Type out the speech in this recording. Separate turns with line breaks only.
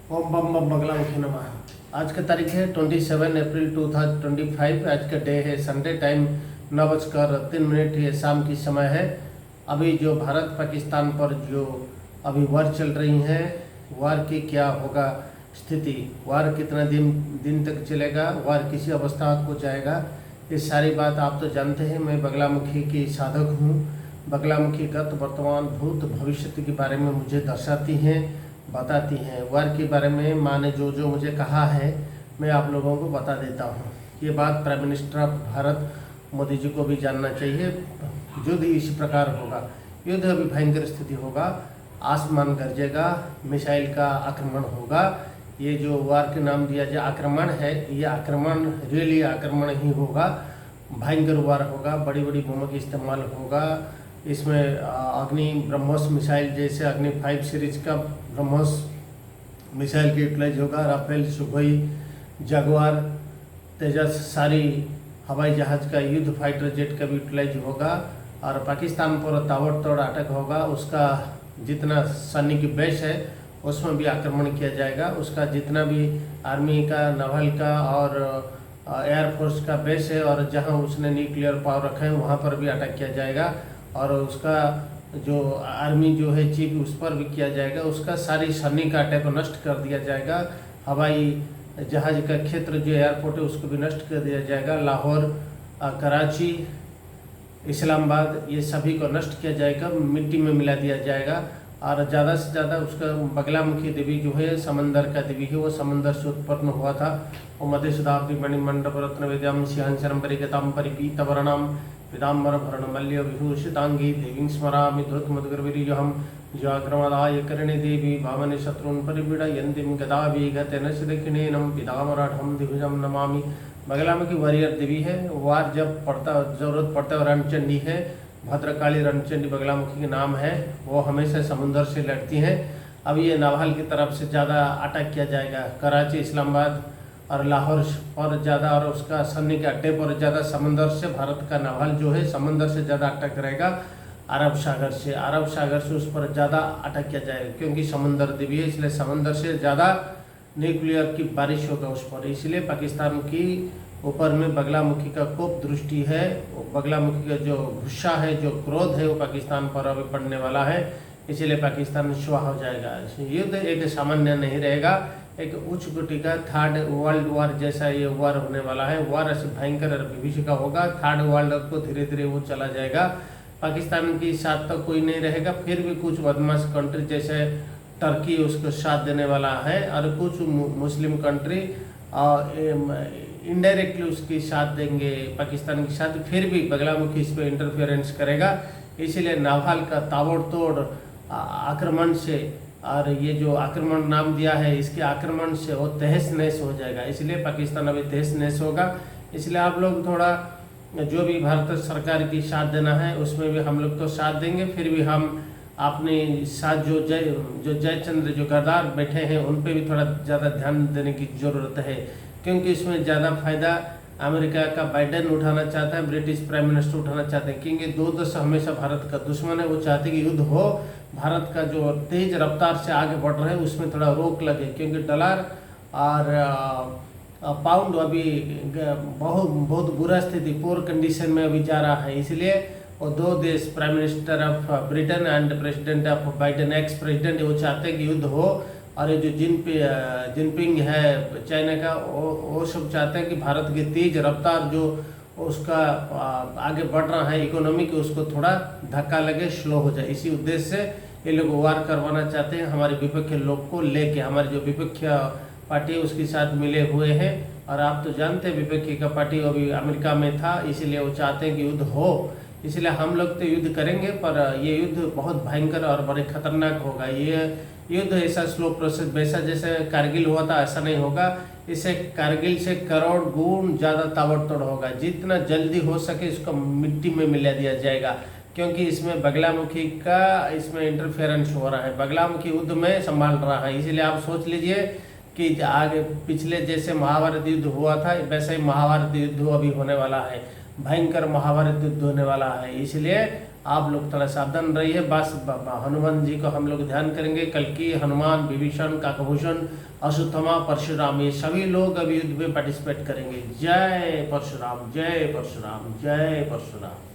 ओम बम बम बगलामुखी नमः। आज का तारीख है 27 अप्रैल 2025। आज का डे है संडे। टाइम 9:03 ये शाम की समय है। अभी जो भारत पाकिस्तान पर जो अभी वार चल रही है, वार की क्या होगा स्थिति, वार कितना दिन तक चलेगा, वार किसी अवस्था को जाएगा, ये सारी बात आप तो जानते हैं। मैं बगलामुखी की साधक हूँ। बगलामुखी गत वर्तमान भूत भविष्य के बारे में मुझे दर्शाती हैं, बताती हैं। वार के बारे में माँ ने जो जो मुझे कहा है मैं आप लोगों को बता देता हूँ। ये बात prime minister of Bharat Modi ji को भी जानना चाहिए। युद्ध इसी प्रकार होगा, युद्ध अभी भयंकर स्थिति होगा, आसमान गरजेगा, मिसाइल का आक्रमण होगा। ये जो वार के नाम दिया जाए आक्रमण है, ये आक्रमण रियली आक्रमण ही होगा। भयंकर वार होगा, बड़ी बड़ी बोमों का इस्तेमाल होगा। इसमें अग्नि ब्रह्मोस मिसाइल जैसे अग्नि 5 सीरीज का ब्रह्मोस मिसाइल की यूटिलाइज होगा। राफेल, सुखोई, जगुआर, तेजस, सारी हवाई जहाज़ का, युद्ध फाइटर जेट का भी यूटिलाइज होगा। और पाकिस्तान पर ताबड़तोड़ अटैक होगा। उसका जितना सैनिक बेस है उसमें भी आक्रमण किया जाएगा। उसका जितना भी आर्मी का, नावल का और एयरफोर्स का बेस है और जहां उसने न्यूक्लियर पावर रखा है वहां पर भी अटैक किया जाएगा। और उसका जो आर्मी जो है चीफ, उस पर भी किया जाएगा। उसका सारी सैनिक अटैक को नष्ट कर दिया जाएगा। हवाई जहाज का क्षेत्र जो एयरपोर्ट है उसको भी नष्ट कर दिया जाएगा। लाहौर, कराची, इस्लामाबाद, ये सभी को नष्ट किया जाएगा, मिट्टी में मिला दिया जाएगा। और ज़्यादा से ज़्यादा उसका बगलामुखी देवी जो है समंदर का देवी है, वो समंदर से उत्पन्न हुआ था। वो मध्य शताब्दी मणिमंडप रत्न विद्याम सिंहासनम परिगताम परिपीतवर्णाम पीताम्बर भरणमल्य विभूषितांगी देवीं स्मरामि धृतमधुरवीर्यहं जाग्रमदाय करणे देवी भावने शत्रून् परिपीडयन्तीं गदाभिगतेन दक्षिणेनं पीताम्बराढं दिविजं नमामि। बगलामुखी वॉरियर देवी है। वार जब पड़ता, जरूरत पड़ता है, रणचंडी है, भद्रकाली रणचंडी बगलामुखी के नाम है। वो हमेशा समुद्र से लड़ती हैं। अब ये नावल की तरफ से ज़्यादा अटैक किया जाएगा, कराची, इस्लामाबाद और लाहौर पर ज़्यादा, और उसका सैनिक के अड्डे पर ज़्यादा। समंदर से भारत का नावल जो है समंदर से ज़्यादा अटैक रहेगा। अरब सागर से उस पर ज़्यादा अटैक किया जाएगा, क्योंकि समंदर देवी है, इसलिए समंदर से ज़्यादा न्यूक्लियर की बारिश होगा उस पर। इसलिए पाकिस्तान की ऊपर में बगलामुखी का कोप दृष्टि है। बगलामुखी का जो गुस्सा है, जो क्रोध है, वो पाकिस्तान पर अभी पड़ने वाला है। इसीलिए पाकिस्तान स्वाहा हो जाएगा। युद्ध एक सामान्य नहीं रहेगा, एक उच्च कोटि का थर्ड वर्ल्ड वार जैसा ये वार होने वाला है। वार ऐसे भयंकर और विभीषिका होगा। थर्ड वर्ल्ड को धीरे धीरे वो चला जाएगा। पाकिस्तान की साथ तो कोई नहीं रहेगा, फिर भी कुछ बदमाश कंट्री जैसे टर्की उसको साथ देने वाला है, और कुछ मुस्लिम कंट्री इनडायरेक्टली उसकी साथ देंगे पाकिस्तान के साथ। फिर भी बगलामुखी इस पर इंटरफेरेंस करेगा। इसीलिए नावल का ताबड़तोड़ आक्रमण से, और ये जो आक्रमण नाम दिया है, इसके आक्रमण से वो तहस नहस हो जाएगा। इसलिए पाकिस्तान अभी तहस नहस होगा। इसलिए आप लोग थोड़ा जो भी भारत सरकार की साथ देना है उसमें भी हम लोग तो साथ देंगे। फिर भी हम अपने साथ जो जयचंद्र जो गद्दार बैठे हैं उन पे भी थोड़ा ज़्यादा ध्यान देने की ज़रूरत है, क्योंकि इसमें ज़्यादा फायदा अमेरिका का बाइडेन उठाना चाहता है, ब्रिटिश प्राइम मिनिस्टर उठाना चाहते हैं, क्योंकि दो देश हमेशा भारत का दुश्मन है। वो चाहते कि युद्ध हो, भारत का जो तेज रफ्तार से आगे बढ़ रहा है उसमें थोड़ा रोक लगे, क्योंकि डॉलर और पाउंड अभी बहुत बुरा स्थिति, पुअर कंडीशन में अभी जा रहा है। इसलिए वो दो देश, prime minister of Britain and president of Biden, ex president, वो चाहते हैं कि युद्ध हो। और ये जो जिनपिंग है चाइना का, वो सब चाहते हैं कि भारत की तेज रफ्तार जो उसका आगे बढ़ रहा है इकोनॉमी की, उसको थोड़ा धक्का लगे, स्लो हो जाए। इसी उद्देश्य से ये लोग वार करवाना चाहते हैं हमारे विपक्ष लोग को लेके। हमारे जो विपक्ष पार्टी उसके साथ मिले हुए हैं, और आप तो जानते हैं विपक्ष का पार्टी अभी अमेरिका में था, इसीलिए वो चाहते हैं कि युद्ध हो। इसलिए हम लोग तो युद्ध करेंगे, पर ये युद्ध बहुत भयंकर और बड़े खतरनाक होगा। ये युद्ध ऐसा स्लो प्रोसेस, वैसा जैसे कारगिल हुआ था ऐसा नहीं होगा। इसे कारगिल से करोड़ गुण ज़्यादा ताबड़तोड़ होगा। जितना जल्दी हो सके इसको मिट्टी में मिला दिया जाएगा, क्योंकि इसमें बगलामुखी का इसमें इंटरफेरेंस हो रहा है, बगलामुखी युद्ध में संभाल रहा है। इसीलिए आप सोच लीजिए कि आगे पिछले जैसे महाभारत युद्ध हुआ था वैसे ही महाभारत युद्ध अभी होने वाला है, भयंकर महाभारत युद्ध होने वाला है। इसलिए आप लोग थोड़ा सावधान रहिए। बस हनुमान जी को हम लोग ध्यान करेंगे। कल्कि, हनुमान, विभीषण, काकभूषण, अश्वत्थामा, परशुराम, ये सभी लोग अभी युद्ध में पार्टिसिपेट करेंगे। जय परशुराम, जय परशुराम, जय परशुराम।